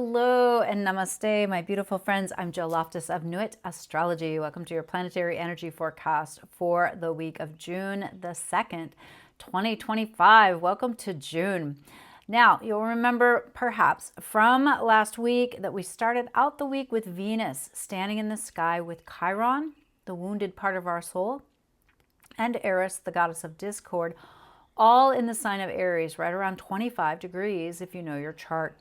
Hello and namaste, my beautiful friends. I'm Jill Loftus of Nuit Astrology. Welcome to your planetary energy forecast for the week of June the 2nd, 2025. Welcome to June. Now, you'll remember perhaps from last week that we started out the week with Venus standing in the sky with Chiron, the wounded part of our soul, and Eris, the goddess of discord, all in the sign of Aries, right around 25 degrees if you know your chart.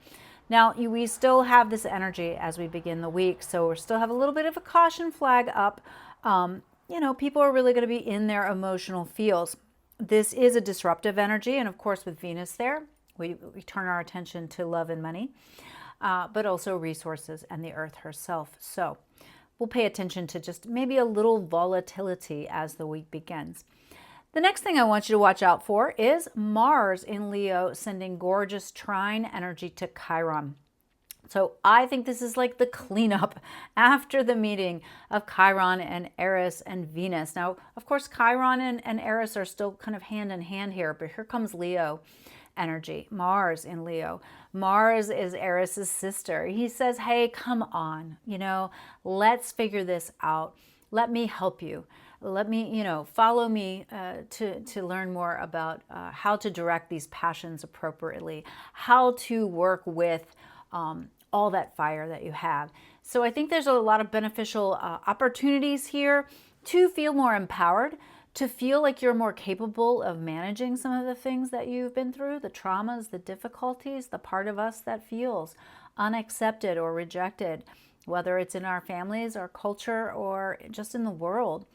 Now, we still have this energy as we begin the week, so we still have a little bit of a caution flag up. People are really going to be in their emotional feels. This is a disruptive energy, and of course with Venus there, we turn our attention to love and money, but also resources and the earth herself. So we'll pay attention to just maybe a little volatility as the week begins. The next thing I want you to watch out for is Mars in Leo sending gorgeous trine energy to Chiron. So I think this is like the cleanup after the meeting of Chiron and Eris and Venus. Now, of course, Chiron and Eris are still kind of hand in hand here, but here comes Leo energy, Mars in Leo. Mars is Eris's sister. He says, hey, come on, let's figure this out. Let me help you. Let me, follow me to learn more about how to direct these passions appropriately, how to work with all that fire that you have. So I think there's a lot of beneficial opportunities here to feel more empowered, to feel like you're more capable of managing some of the things that you've been through, the traumas, the difficulties, the part of us that feels unaccepted or rejected, whether it's in our families, our culture, or just in the world.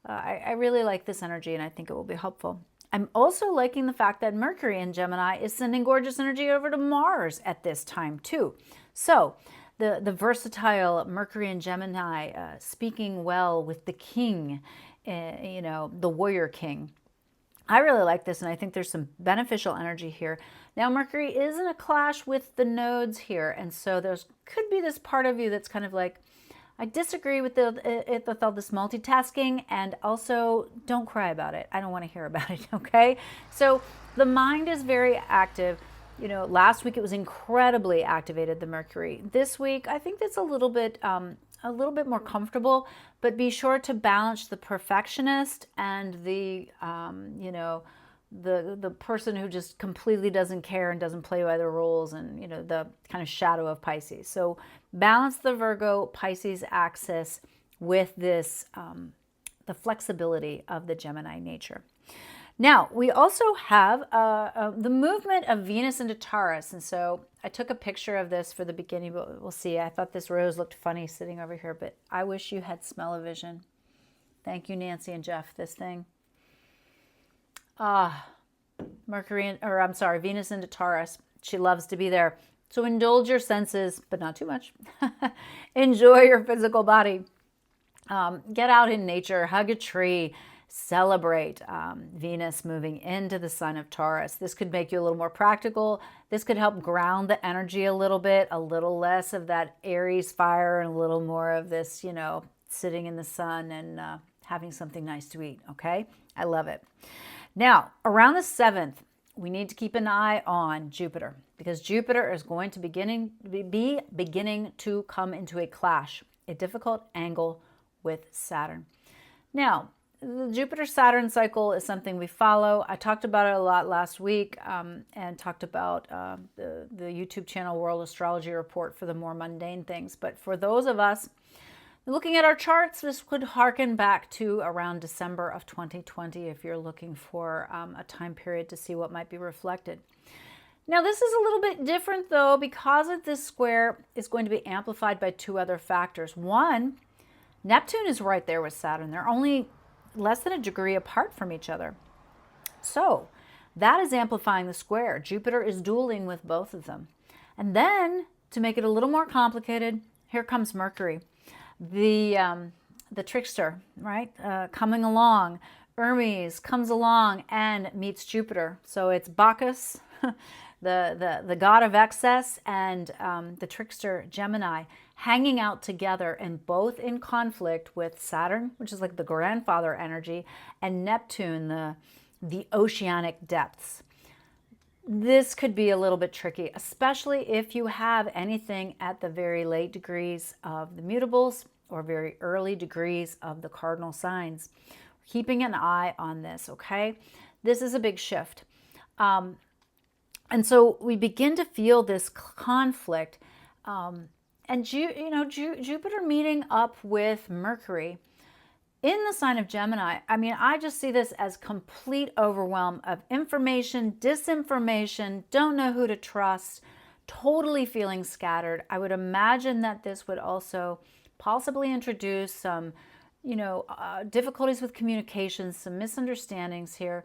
I really like this energy, and I think it will be helpful. I'm also liking the fact that Mercury in Gemini is sending gorgeous energy over to Mars at this time too. So the versatile Mercury in Gemini speaking well with the king, the warrior king. I really like this, and I think there's some beneficial energy here. Now, Mercury is in a clash with the nodes here, and so there's could be this part of you that's kind of like, I disagree with all this multitasking, and also don't cry about it. I don't want to hear about it, okay? So the mind is very active. Last week it was incredibly activated, the Mercury. This week, I think it's a little bit more comfortable, but be sure to balance the perfectionist and the person who just completely doesn't care and doesn't play by the rules, and the kind of shadow of Pisces. So balance the Virgo Pisces axis with this the flexibility of the Gemini nature. Now, we also have the movement of Venus into Taurus. And so I took a picture of this for the beginning, but we'll see. I thought this rose looked funny sitting over here, but I wish you had smell-o-vision. Thank you, Nancy and Jeff, this thing. Venus into Taurus. She loves to be there. So indulge your senses, but not too much. Enjoy your physical body. Get out in nature, hug a tree, celebrate Venus moving into the sign of Taurus. This could make you a little more practical. This could help ground the energy a little bit, a little less of that Aries fire and a little more of this, sitting in the sun and having something nice to eat, okay? I love it. Now, around the 7th, we need to keep an eye on Jupiter, because Jupiter is going to be beginning to come into a clash, a difficult angle with Saturn. Now, the Jupiter-Saturn cycle is something we follow. I talked about it a lot last week and talked about the YouTube channel World Astrology Report for the more mundane things. But for those of us looking at our charts, this could harken back to around December of 2020 if you're looking for a time period to see what might be reflected. Now, this is a little bit different, though, because of this square is going to be amplified by two other factors. One, Neptune is right there with Saturn. They're only less than a degree apart from each other. So that is amplifying the square. Jupiter is dueling with both of them. And then, to make it a little more complicated, here comes Mercury. The trickster, right? Coming along. Hermes comes along and meets Jupiter. So it's Bacchus, the god of excess, and the trickster Gemini hanging out together, and both in conflict with Saturn, which is like the grandfather energy, and Neptune, the oceanic depths. this could be a little bit tricky, especially if you have anything at the very late degrees of the mutables or very early degrees of the cardinal signs. Keeping an eye on this, okay? This is a big shift. And so we begin to feel this conflict. And Jupiter meeting up with Mercury in the sign of Gemini. I mean, I just see this as complete overwhelm of information, disinformation, don't know who to trust, totally feeling scattered. I would imagine that this would also possibly introduce some, difficulties with communications, some misunderstandings here,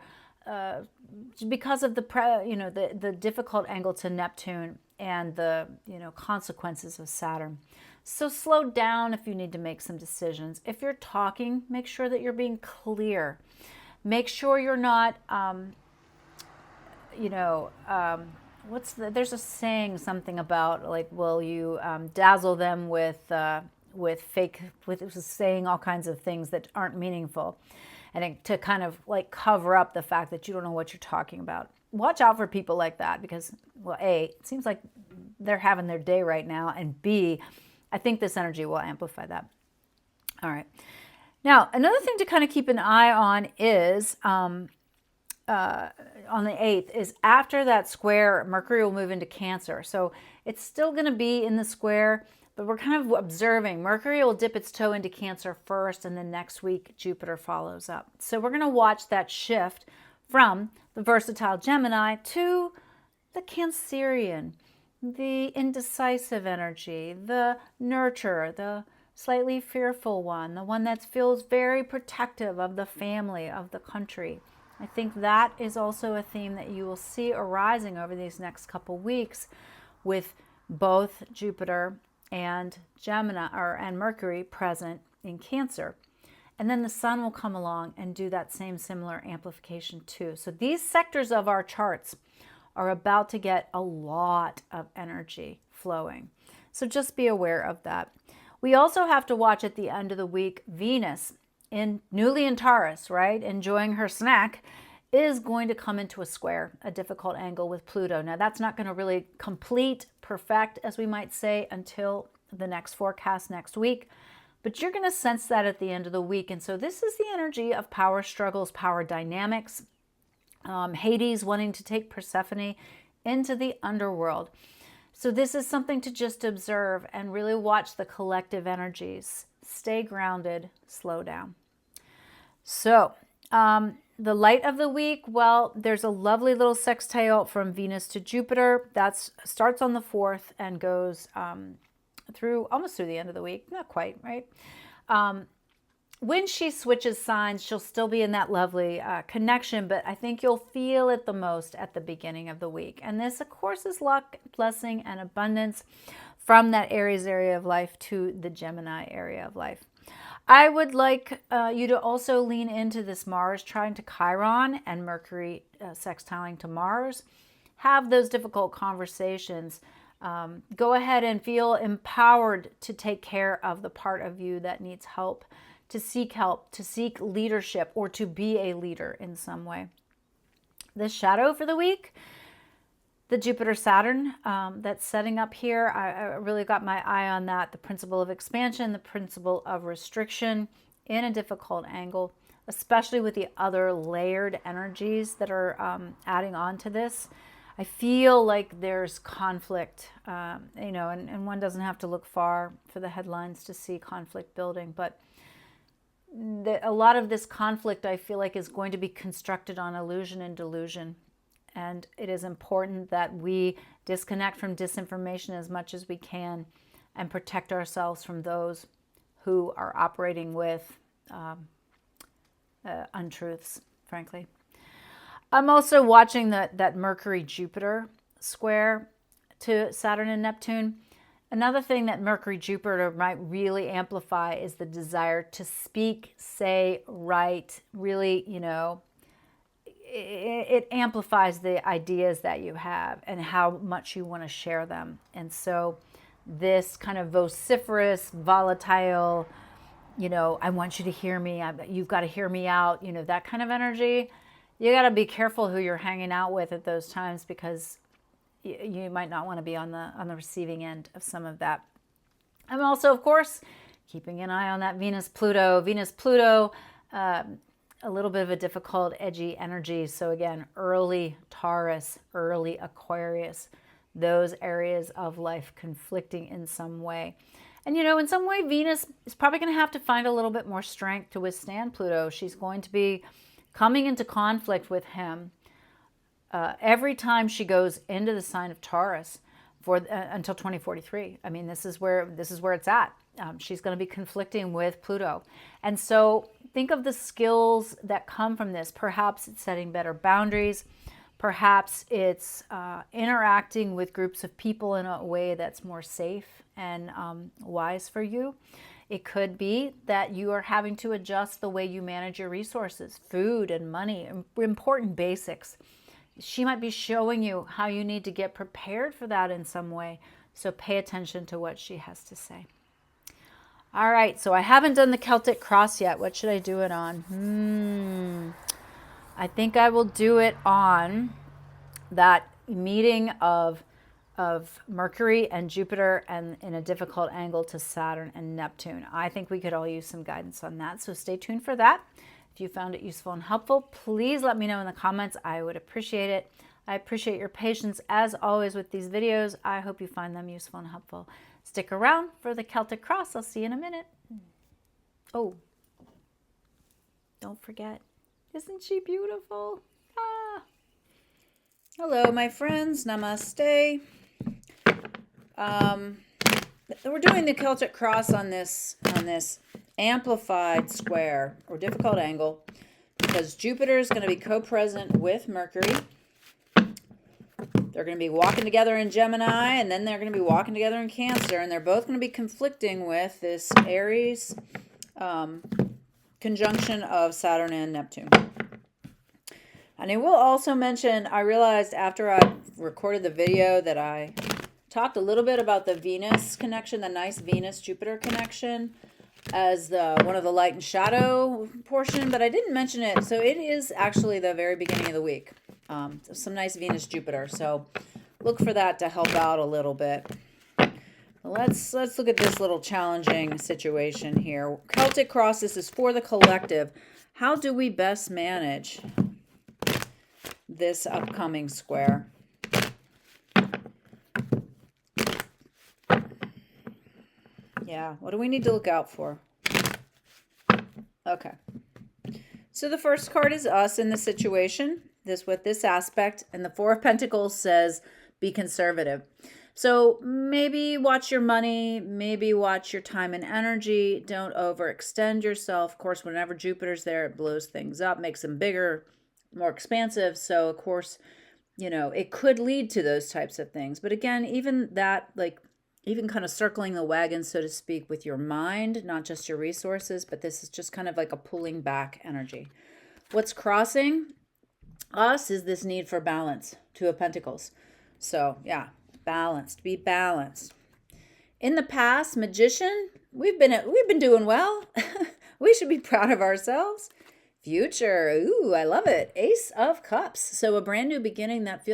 because of the difficult angle to Neptune and the consequences of Saturn. So slow down if you need to make some decisions. If you're talking, make sure that you're being clear. Make sure you're not, there's a saying, something about like, will you dazzle them with saying all kinds of things that aren't meaningful, and to kind of like cover up the fact that you don't know what you're talking about. Watch out for people like that because, well, A, it seems like they're having their day right now, and B, I think this energy will amplify that. All right. Now, another thing to kind of keep an eye on is on the 8th is after that square, Mercury will move into Cancer. So it's still going to be in the square, but we're kind of observing. Mercury will dip its toe into Cancer first, and then next week, Jupiter follows up. So we're going to watch that shift from the versatile Gemini to the Cancerian, the indecisive energy, the nurture, the slightly fearful one, the one that feels very protective of the family, of the country. I think that is also a theme that you will see arising over these next couple weeks with both Jupiter and Gemini and Mercury present in Cancer. And then the sun will come along and do that same similar amplification too. So these sectors of our charts are about to get a lot of energy flowing. So just be aware of that. We also have to watch at the end of the week, Venus newly in Taurus, right? Enjoying her snack, is going to come into a square, a difficult angle with Pluto. Now that's not going to really perfect, as we might say, until the next forecast next week. But you're going to sense that at the end of the week. And so this is the energy of power struggles, power dynamics, Hades wanting to take Persephone into the underworld. So this is something to just observe and really watch the collective energies. Stay grounded, slow down. So the light of the week, well, there's a lovely little sextile from Venus to Jupiter. That starts on the 4th and goes almost through the end of the week. Not quite, right? When she switches signs, she'll still be in that lovely connection, but I think you'll feel it the most at the beginning of the week. And this, of course, is luck, blessing, and abundance from that Aries area of life to the Gemini area of life. I would like you to also lean into this Mars trying to Chiron and Mercury sextiling to Mars. Have those difficult conversations. Go ahead and feel empowered to take care of the part of you that needs help, to seek leadership, or to be a leader in some way. The shadow for the week, the Jupiter-Saturn that's setting up here. I really got my eye on that. The principle of expansion, the principle of restriction in a difficult angle, especially with the other layered energies that are adding on to this. I feel like there's conflict, and one doesn't have to look far for the headlines to see conflict building, but a lot of this conflict, I feel like, is going to be constructed on illusion and delusion. And it is important that we disconnect from disinformation as much as we can and protect ourselves from those who are operating with untruths, frankly. I'm also watching that Mercury-Jupiter square to Saturn and Neptune. Another thing that Mercury-Jupiter might really amplify is the desire to speak, say, write, really, it amplifies the ideas that you have and how much you want to share them. And so this kind of vociferous, volatile, I want you to hear me, you've got to hear me out, that kind of energy you got to be careful who you're hanging out with at those times, because you might not want to be on the receiving end of some of that. And also, of course, keeping an eye on that Venus-Pluto. Venus-Pluto, a little bit of a difficult, edgy energy. So again, early Taurus, early Aquarius, those areas of life conflicting in some way. And, you know, in some way, Venus is probably going to have to find a little bit more strength to withstand Pluto. She's going to be coming into conflict with him every time she goes into the sign of Taurus for until 2043. I mean, this is where it's at. She's going to be conflicting with Pluto. And so think of the skills that come from this. Perhaps it's setting better boundaries. Perhaps it's interacting with groups of people in a way that's more safe and wise for you. It could be that you are having to adjust the way you manage your resources, food and money, important basics. She might be showing you how you need to get prepared for that in some way. So pay attention to what she has to say. All right, so I haven't done the Celtic Cross yet. What should I do it on? I think I will do it on that meeting of Mercury and Jupiter, and in a difficult angle to Saturn and Neptune. I think we could all use some guidance on that, so stay tuned for that. If you found it useful and helpful, please let me know in the comments. I would appreciate it. I appreciate your patience as always with these videos. I hope you find them useful and helpful. Stick around for the Celtic Cross. I'll see you in a minute. Oh, don't forget, isn't she beautiful? Ah. Hello, my friends. Namaste. We're doing the Celtic Cross on this amplified square or difficult angle, because Jupiter is going to be co-present with Mercury. They're going to be walking together in Gemini, and then they're going to be walking together in Cancer, and they're both going to be conflicting with this Aries conjunction of Saturn and Neptune. And I will also mention, I realized after I recorded the video that I talked a little bit about the Venus connection, the nice Venus-Jupiter connection, as one of the light and shadow portion, but I didn't mention it. So it is actually the very beginning of the week. Some nice Venus-Jupiter. So look for that to help out a little bit. Let's look at this little challenging situation here. Celtic Cross, this is for the collective. How do we best manage this upcoming square? Yeah, what do we need to look out for? Okay. So the first card is us in the situation, with this aspect, and the Four of Pentacles says be conservative. So maybe watch your money, maybe watch your time and energy. Don't overextend yourself. Of course, whenever Jupiter's there, it blows things up, makes them bigger, more expansive. So of course, you know, it could lead to those types of things. But again, even that, like, even kind of circling the wagon, so to speak, with your mind, not just your resources, but this is just kind of like a pulling back energy. What's crossing us is this need for balance, Two of Pentacles. So yeah, balanced, be balanced. In the past, Magician, we've been doing well. We should be proud of ourselves. Future, ooh, I love it. Ace of Cups. So a brand new beginning that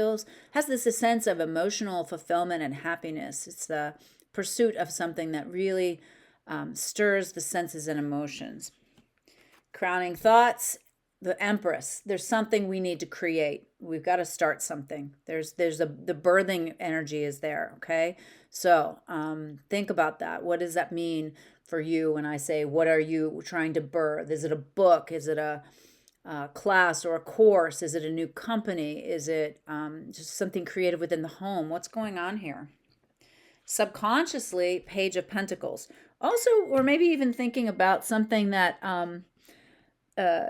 has this sense of emotional fulfillment and happiness. It's the pursuit of something that really stirs the senses and emotions. Crowning thoughts, the Empress. There's something we need to create. We've got to start something. The birthing energy is there, okay? So think about that. What does that mean for you when I say, what are you trying to birth? Is it a book? Is it a class or a course? Is it a new company? Is it just something creative within the home? What's going on here? Subconsciously, Page of Pentacles. Also, or maybe even thinking about something that, you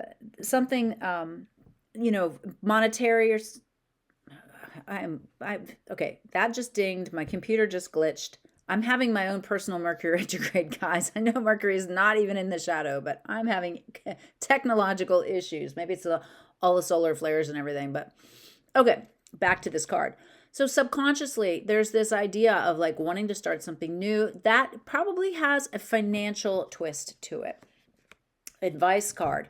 know, monetary or, okay, that just dinged. My computer just glitched. I'm having my own personal Mercury retrograde, guys. I know Mercury is not even in the shadow, but I'm having technological issues. Maybe it's all the solar flares and everything, but okay, back to this card. So subconsciously, there's this idea of like wanting to start something new that probably has a financial twist to it. Advice card.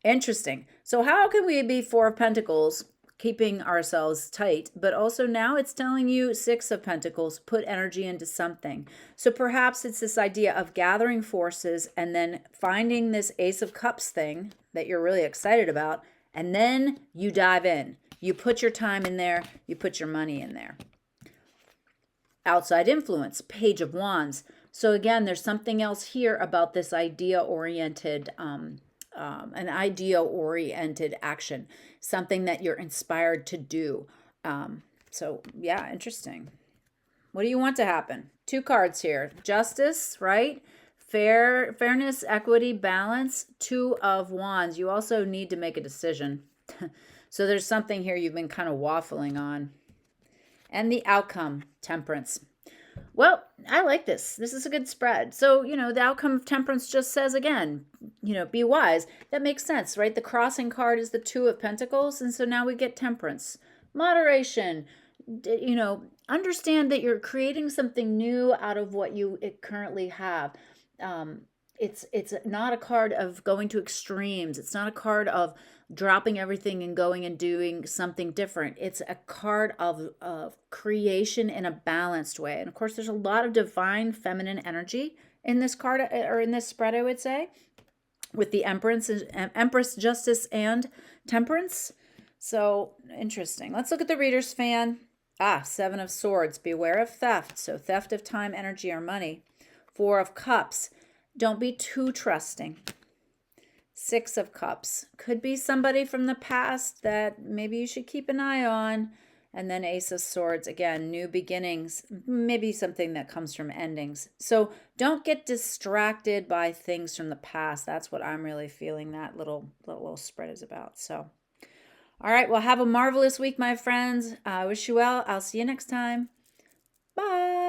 Interesting. So how can we be Four of Pentacles, keeping ourselves tight, but also now it's telling you Six of Pentacles, put energy into something. So perhaps it's this idea of gathering forces and then finding this Ace of Cups thing that you're really excited about, and then you dive in. You put your time in there, you put your money in there. Outside influence, Page of Wands. So again, there's something else here about this idea-oriented an idea-oriented action, something that you're inspired to do. So yeah, interesting. What do you want to happen? Two cards here. Justice, right? Fairness, equity, balance. Two of Wands. You also need to make a decision. So there's something here you've been kind of waffling on. And the outcome, Temperance. Well, I like this. This is a good spread. So, the outcome of Temperance just says, again, be wise. That makes sense, right? The crossing card is the Two of Pentacles. And so now we get Temperance. Moderation, understand that you're creating something new out of what you currently have. It's not a card of going to extremes. It's not a card of dropping everything and going and doing something different. It's a card of creation in a balanced way. And of course, there's a lot of divine feminine energy in this card, or in this spread, I would say, with the Empress, Justice, and Temperance. So interesting. Let's look at the reader's fan. Seven of Swords. Beware of theft. So theft of time, energy, or money. Four of Cups. Don't be too trusting. Six of Cups. Could be somebody from the past that maybe you should keep an eye on. And then Ace of Swords. Again, new beginnings. Maybe something that comes from endings. So don't get distracted by things from the past. That's what I'm really feeling that little spread is about. So, all right. Well, have a marvelous week, my friends. I wish you well. I'll see you next time. Bye.